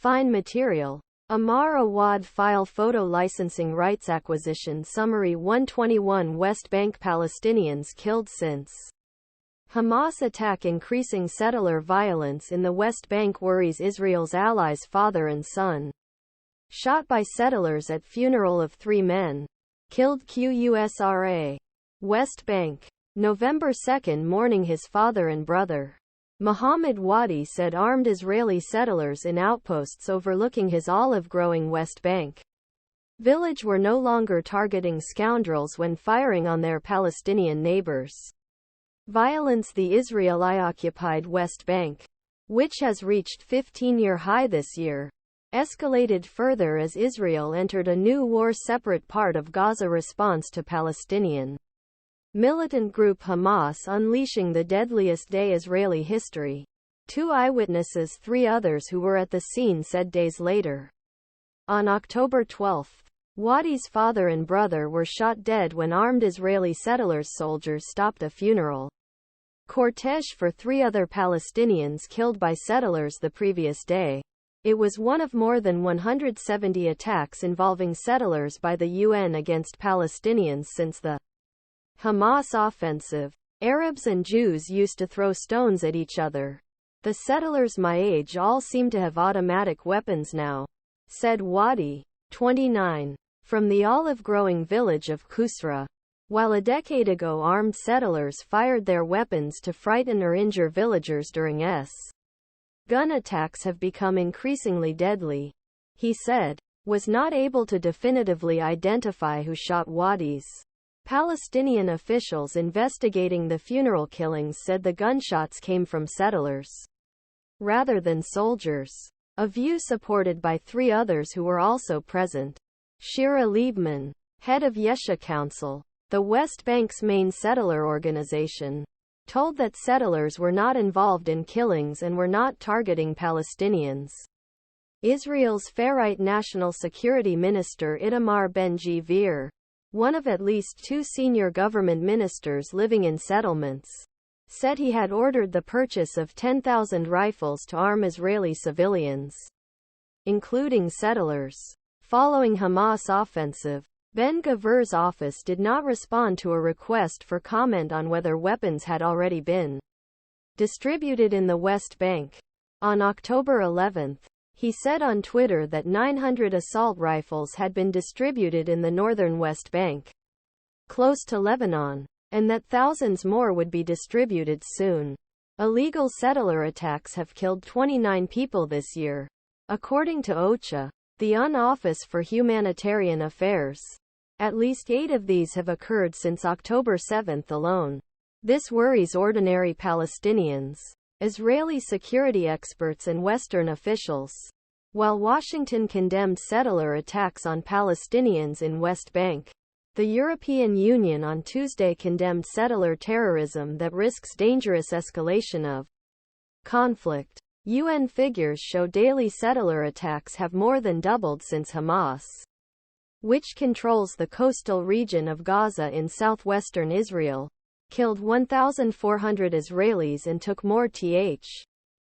Fine material. Amar Awad file photo licensing rights acquisition summary 121 West Bank Palestinians killed since Hamas attack. Increasing settler violence in the West Bank worries Israel's allies. Father and son shot by settlers at funeral of 3 men killed. QUSRA. West Bank. November 2 morning. His father and brother Mohammed Wadi said armed Israeli settlers in outposts overlooking his olive-growing West Bank village were no longer targeting scoundrels when firing on their Palestinian neighbors. Violence. The Israeli-occupied West Bank, which has reached 15-year high this year, escalated further as Israel entered a new war. Separate part of Gaza response to Palestinian militant group Hamas unleashing the deadliest day Israeli history. 2 eyewitnesses, 3 others who were at the scene said days later. On October 12, Wadi's father and brother were shot dead when armed Israeli settlers soldiers stopped a funeral cortege for 3 other Palestinians killed by settlers the previous day. It was one of more than 170 attacks involving settlers by the UN against Palestinians since the Hamas offensive. Arabs and Jews used to throw stones at each other. The settlers my age all seem to have automatic weapons now, said Wadi, 29, from the olive-growing village of Kusra. While a decade ago armed settlers fired their weapons to frighten or injure villagers during gun attacks have become increasingly deadly. He said, was not able to definitively identify who shot Wadi's. Palestinian officials investigating the funeral killings said the gunshots came from settlers rather than soldiers, a view supported by 3 others who were also present. Shira Liebman, head of Yesha Council, the West Bank's main settler organization, told that settlers were not involved in killings and were not targeting Palestinians. Israel's far-right National Security Minister Itamar Ben-Gvir, one of at least 2 senior government ministers living in settlements, said he had ordered the purchase of 10,000 rifles to arm Israeli civilians, including settlers. Following Hamas offensive, Ben-Gvir's office did not respond to a request for comment on whether weapons had already been distributed in the West Bank. On October 11, he said on Twitter that 900 assault rifles had been distributed in the northern West Bank, close to Lebanon, and that thousands more would be distributed soon. Illegal settler attacks have killed 29 people this year, according to OCHA, the UN Office for Humanitarian Affairs. At least 8 of these have occurred since October 7 alone. This worries ordinary Palestinians, Israeli security experts and Western officials. While Washington condemned settler attacks on Palestinians in West Bank, the European Union on Tuesday condemned settler terrorism that risks dangerous escalation of conflict. UN figures show daily settler attacks have more than doubled since Hamas, which controls the coastal region of Gaza in southwestern Israel, killed 1,400 Israelis and took more th.